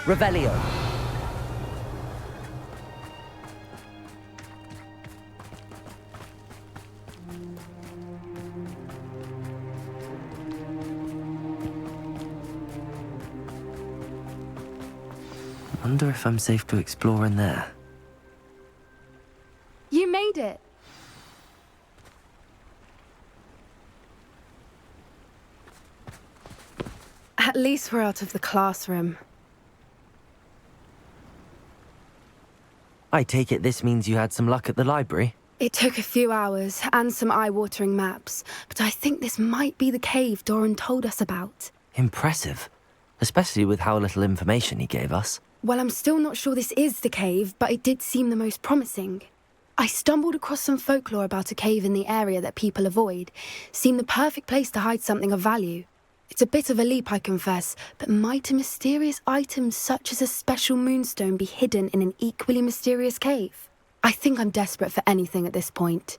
Revelio. Wonder if I'm safe to explore in there. You made it! At least we're out of the classroom. I take it this means you had some luck at the library? It took a few hours and some eye-watering maps, but I think this might be the cave Doran told us about. Impressive. Especially with how little information he gave us. Well, I'm still not sure this is the cave, but it did seem the most promising. I stumbled across some folklore about a cave in the area that people avoid. Seemed the perfect place to hide something of value. It's a bit of a leap, I confess, but might a mysterious item such as a special moonstone be hidden in an equally mysterious cave? I think I'm desperate for anything at this point.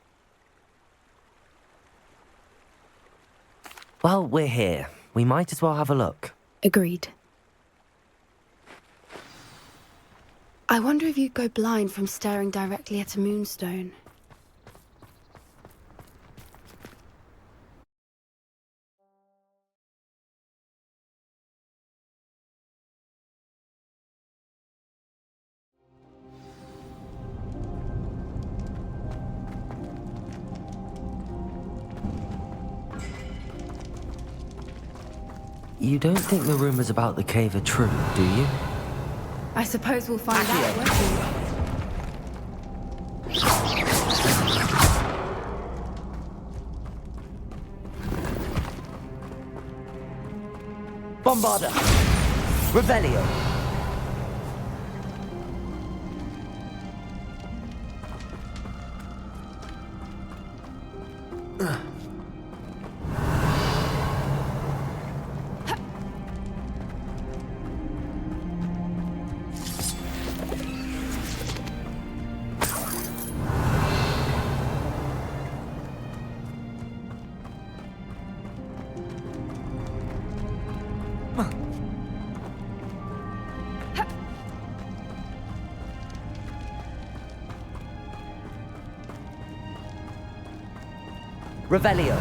Well, we're here. We might as well have a look. Agreed. I wonder if you'd go blind from staring directly at a moonstone. You don't think the rumors about the cave are true, do you? I suppose we'll find out, won't we? Bombarda. Revelio. Revelio.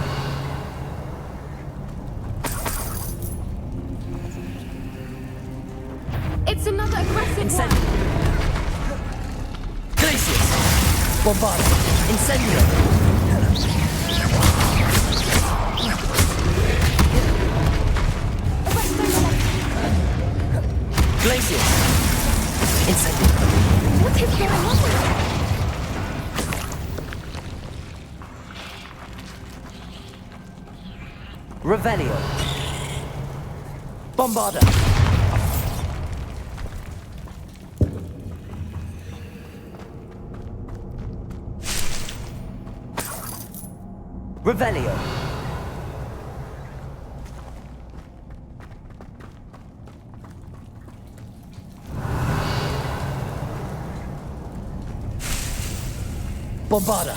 It's another aggressive one! Glacius. Bombarda. Incendio. Glacius. Incendio. What is going on? Revelio. Bombarda. Revelio. Bombarda.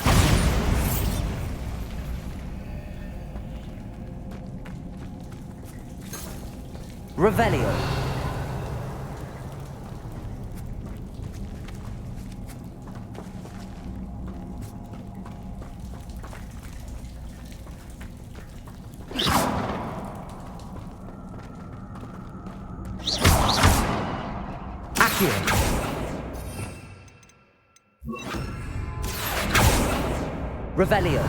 Revelio. Accio. Revelio.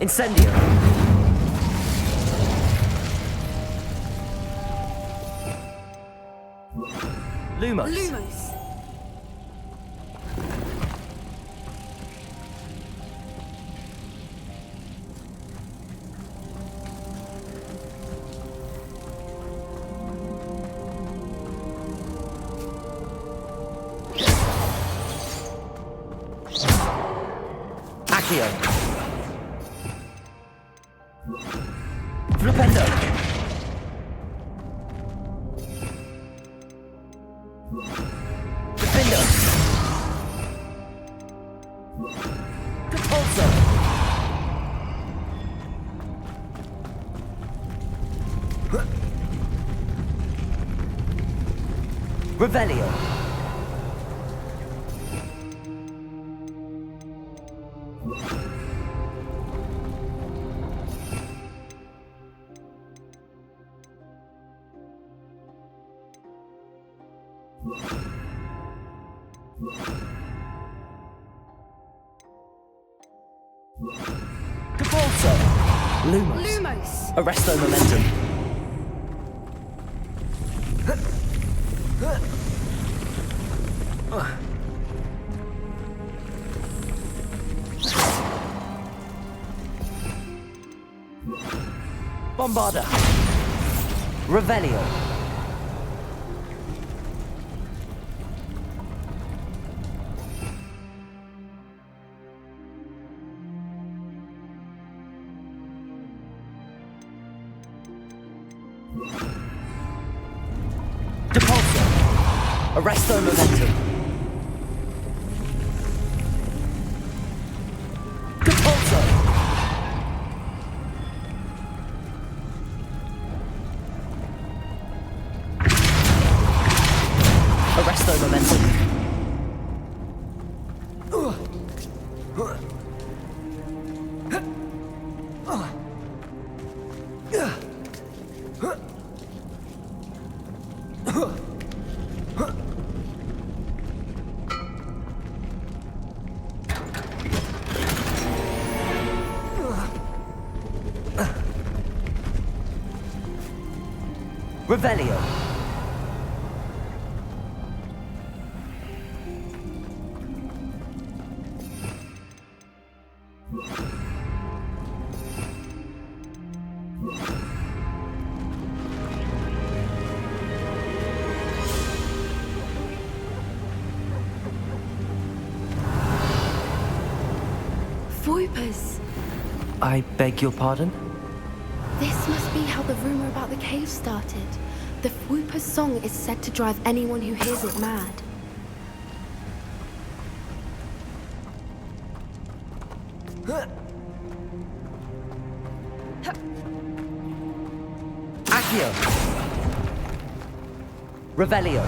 Incendio. Lumos. Lumos. Accio. Flipendo. Defendo. Revelio. Devolso. Lumos. Lumos! Arresto momentum. Bombarda. Revelio. Depulso. Arresto momentum. Depulso. Arresto momentum. Revelio. Voipers! I beg your pardon? This must be how the rumor about the cave started. The Whooper's song is said to drive anyone who hears it mad. Accio. Revelio.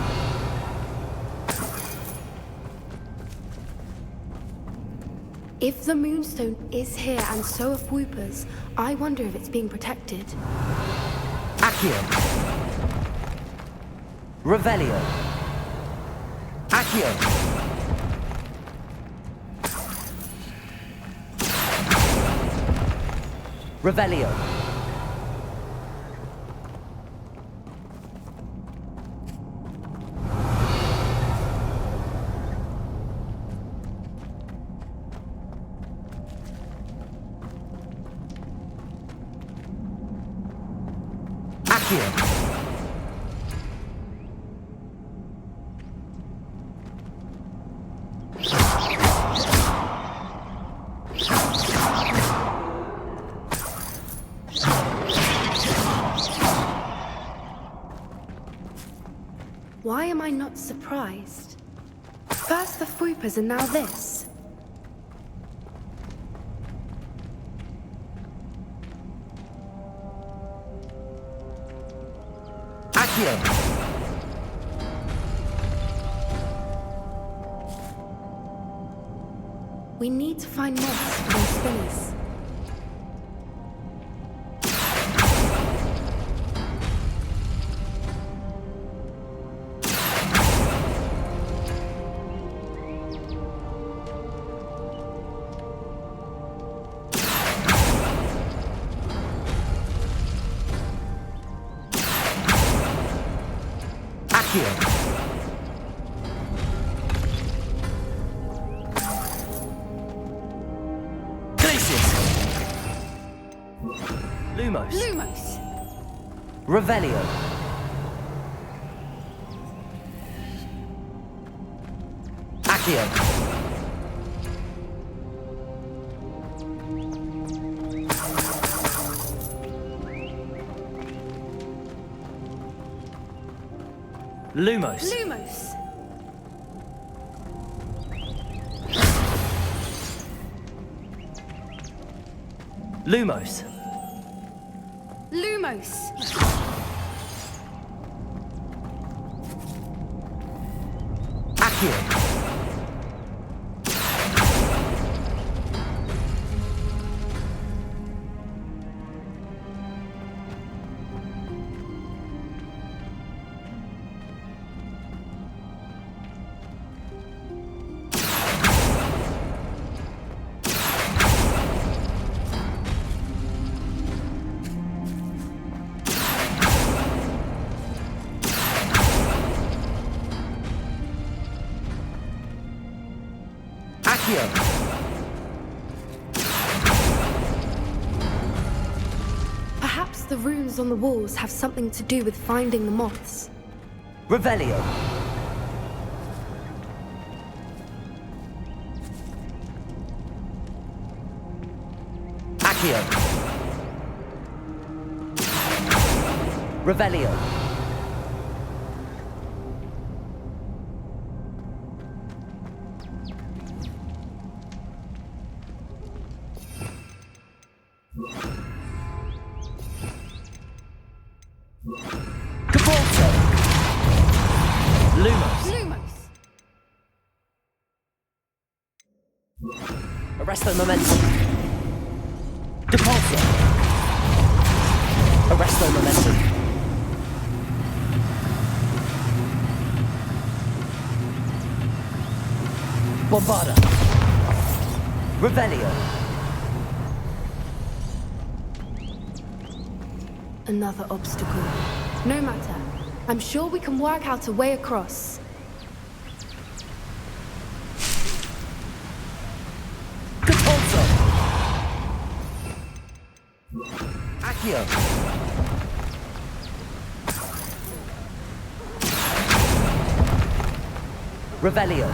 If the Moonstone is here and so are Whoopers, I wonder if it's being protected. Accio. Revelio. Accio. Revelio. Accio. Why am I not surprised? First the Whoopers and now this. Accio. We need to find moths for those spinners. Accio. Lumos. Lumos! Revelio. Accio. Lumos. Lumos! Lumos. Lumos! Accio. Perhaps the runes on the walls have something to do with finding the moths. Revelio. Accio. Revelio. Lumos! Arresto momentum. Depulso. Arresto momentum. Bombarda. Revelio. Another obstacle. No matter. I'm sure we can work out a way across. Depulso. Accio. Revelio.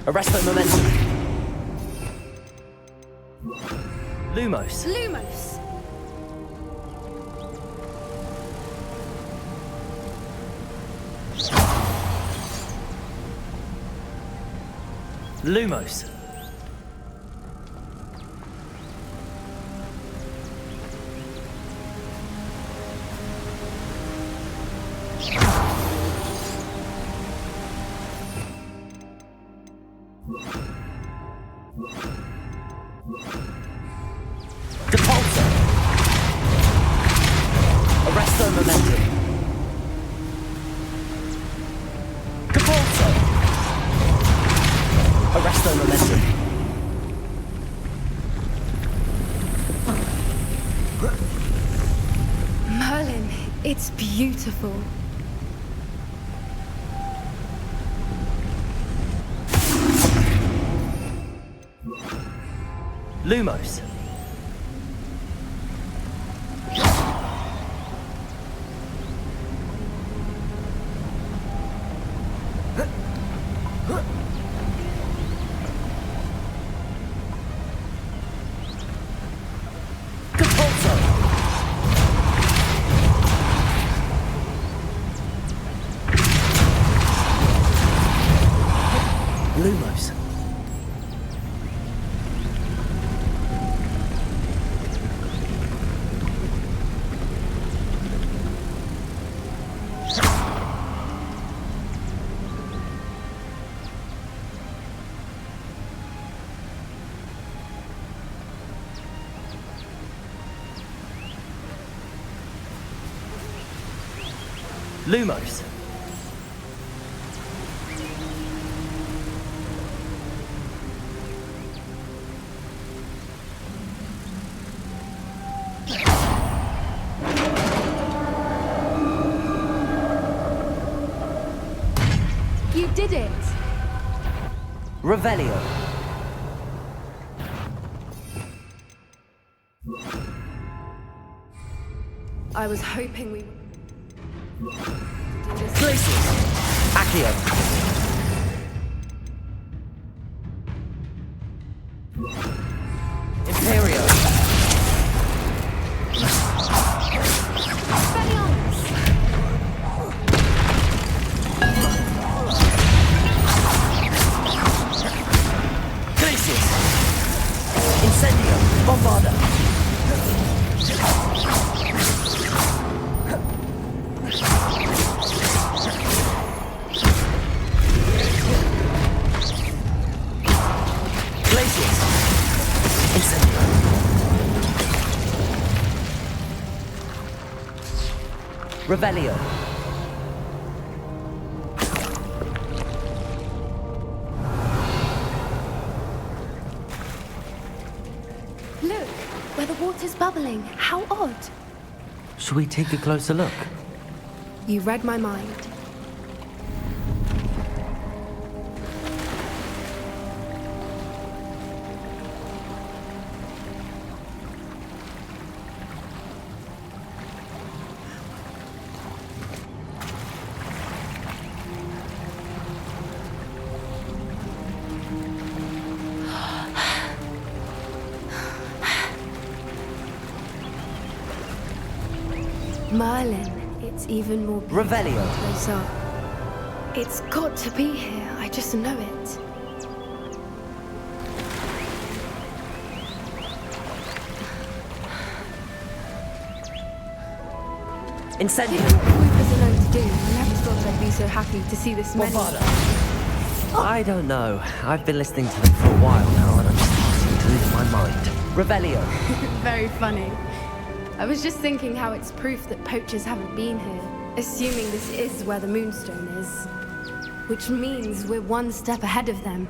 Arresto momentum. Lumos. Lumos! Lumos. Depulso. Arresto momentum. Depulso. Arresto momentum. Merlin, it's beautiful. Lumos. Depulso. Lumos. Lumos. You did it! Revelio. I was hoping we would do this. Places. Accio. Imperio. Revelio. Look, where the water's bubbling. How odd. Should we take a closer look? You read my mind. Merlin, it's even more beautiful Revelio. close up. It's got to be here, I just know it. Incendio. Given what Whoopers are known to do, I never thought I'd be so happy to see this many. Bombarda. I don't know. I've been listening to them for a while now, and I'm starting to lose my mind. Revelio. Very funny. I was just thinking how it's proof that poachers haven't been here, assuming this is where the Moonstone is. Which means we're one step ahead of them.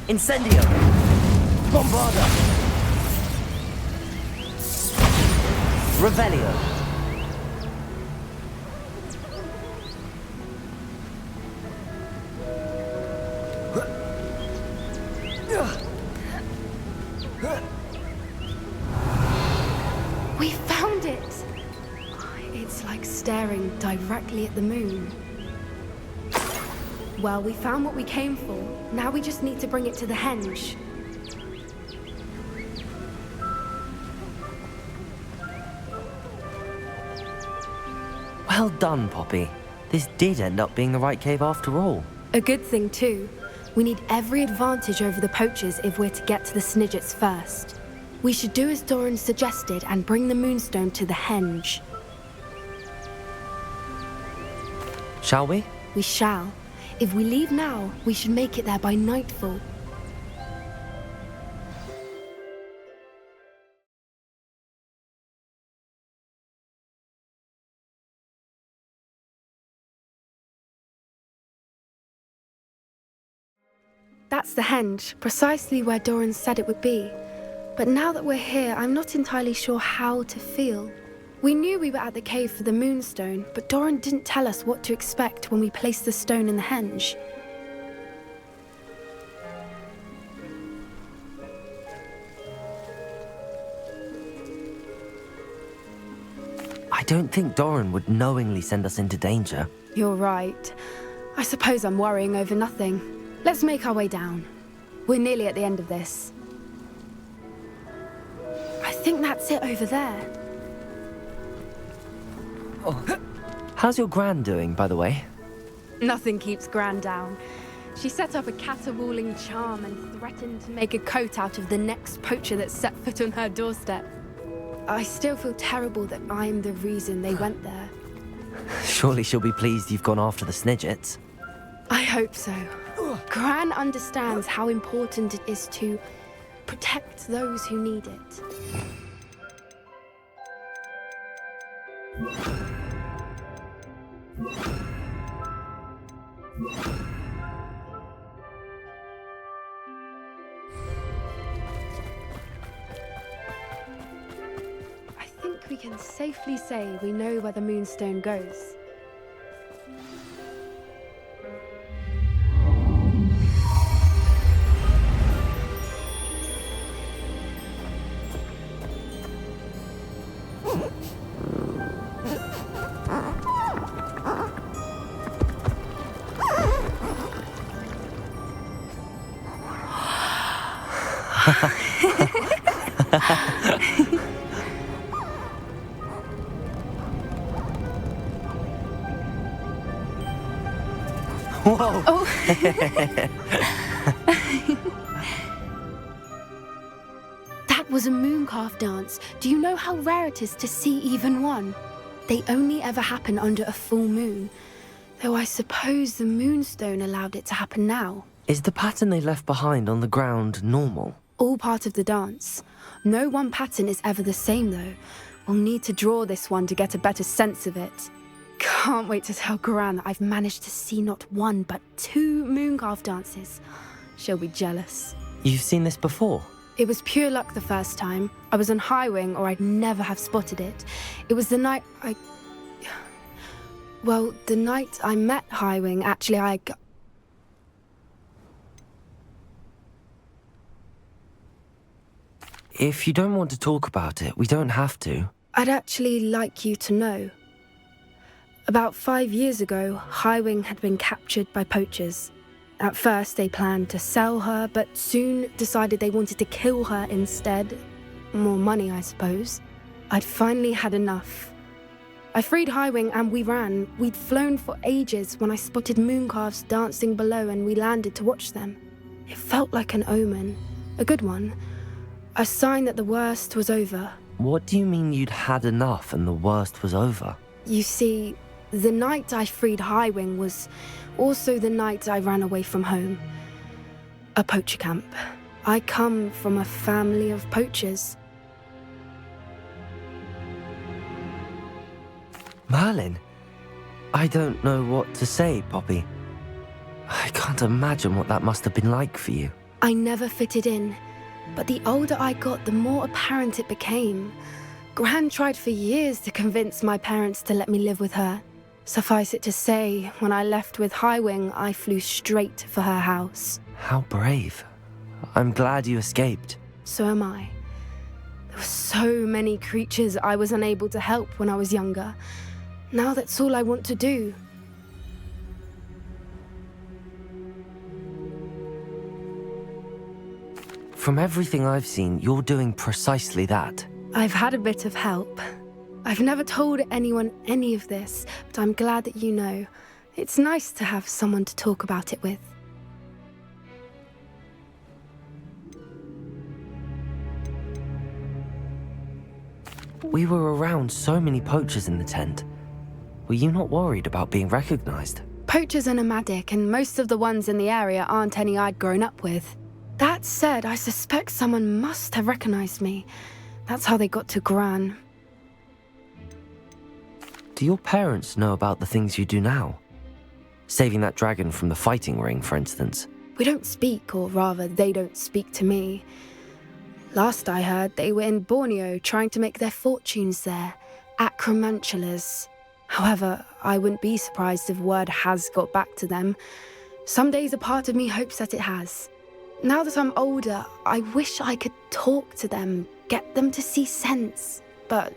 Incendio. Bombarda. Revelio. We found it! It's like staring directly at the moon. Well, we found what we came for. Now we just need to bring it to the henge. Well done, Poppy. This did end up being the right cave after all. A good thing, too. We need every advantage over the poachers if we're to get to the Snidgets first. We should do as Doran suggested and bring the Moonstone to the henge. Shall we? We shall. If we leave now, we should make it there by nightfall. That's the henge, precisely where Doran said it would be. But now that we're here, I'm not entirely sure how to feel. We knew we were at the cave for the Moonstone, but Doran didn't tell us what to expect when we placed the stone in the henge. I don't think Doran would knowingly send us into danger. You're right. I suppose I'm worrying over nothing. Let's make our way down. We're nearly at the end of this. I think that's it over there. How's your Gran doing, by the way? Nothing keeps Gran down. She set up a caterwauling charm and threatened to make a coat out of the next poacher that set foot on her doorstep. I still feel terrible that I'm the reason they went there. Surely she'll be pleased you've gone after the Snidgets. I hope so. Gran understands how important it is to protect those who need it. I think we can safely say we know where the Moonstone goes. Whoa! Oh. That was a Mooncalf dance. Do you know how rare it is to see even one? They only ever happen under a full moon. Though I suppose the Moonstone allowed it to happen now. Is the pattern they left behind on the ground normal? All part of the dance. No one pattern is ever the same, though. We'll need to draw this one to get a better sense of it. Can't wait to tell Gran that I've managed to see not one, but 2 Mooncalf dances. She'll be jealous. You've seen this before? It was pure luck the first time. I was on Highwing, or I'd never have spotted it. It was the night Well, the night I met Highwing, actually, If you don't want to talk about it, we don't have to. I'd actually like you to know. About 5 years ago, Highwing had been captured by poachers. At first, they planned to sell her, but soon decided they wanted to kill her instead. More money, I suppose. I'd finally had enough. I freed Highwing and we ran. We'd flown for ages when I spotted Mooncalves dancing below and we landed to watch them. It felt like an omen. A good one. A sign that the worst was over. What do you mean you'd had enough and the worst was over? You see, the night I freed Highwing was also the night I ran away from home. A poacher camp. I come from a family of poachers. Merlin? I don't know what to say, Poppy. I can't imagine what that must have been like for you. I never fitted in, but the older I got, the more apparent it became. Gran tried for years to convince my parents to let me live with her. Suffice it to say, when I left with Highwing, I flew straight for her house. How brave. I'm glad you escaped. So am I. There were so many creatures I was unable to help when I was younger. Now that's all I want to do. From everything I've seen, you're doing precisely that. I've had a bit of help. I've never told anyone any of this, but I'm glad that you know. It's nice to have someone to talk about it with. We were around so many poachers in the tent. Were you not worried about being recognized? Poachers are nomadic, and most of the ones in the area aren't any I'd grown up with. That said, I suspect someone must have recognized me. That's how they got to Gran. Do your parents know about the things you do now? Saving that dragon from the fighting ring, for instance. We don't speak, or rather, they don't speak to me. Last I heard, they were in Borneo trying to make their fortunes there, acromantulas. However, I wouldn't be surprised if word has got back to them. Some days a part of me hopes that it has. Now that I'm older, I wish I could talk to them, get them to see sense. But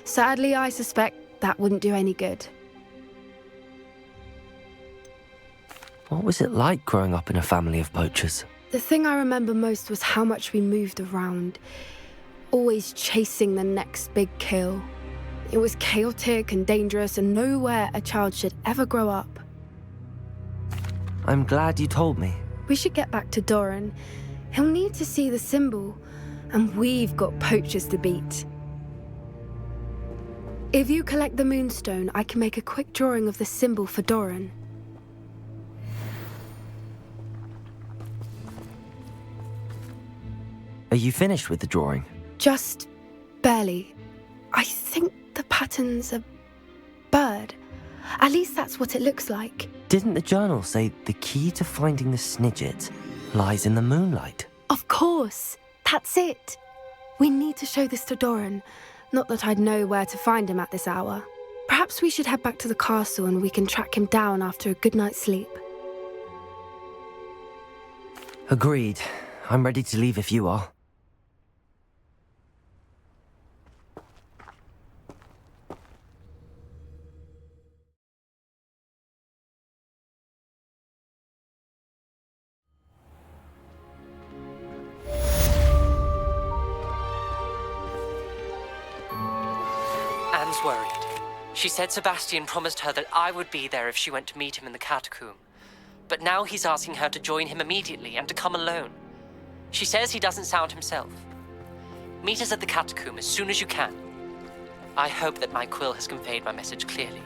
sadly, I suspect that wouldn't do any good. What was it like growing up in a family of poachers? The thing I remember most was how much we moved around, always chasing the next big kill. It was chaotic and dangerous and nowhere a child should ever grow up. I'm glad you told me. We should get back to Doran. He'll need to see the symbol, and we've got poachers to beat. If you collect the moonstone, I can make a quick drawing of the symbol for Doran. Are you finished with the drawing? Just barely. I think the pattern's a bird. At least that's what it looks like. Didn't the journal say the key to finding the Snidget lies in the moonlight? Of course. That's it. We need to show this to Doran. Not that I'd know where to find him at this hour. Perhaps we should head back to the castle and we can track him down after a good night's sleep. Agreed. I'm ready to leave if you are. Anne's worried. She said Sebastian promised her that I would be there if she went to meet him in the catacomb. But now he's asking her to join him immediately and to come alone. She says he doesn't sound himself. Meet us at the catacomb as soon as you can. I hope that my quill has conveyed my message clearly.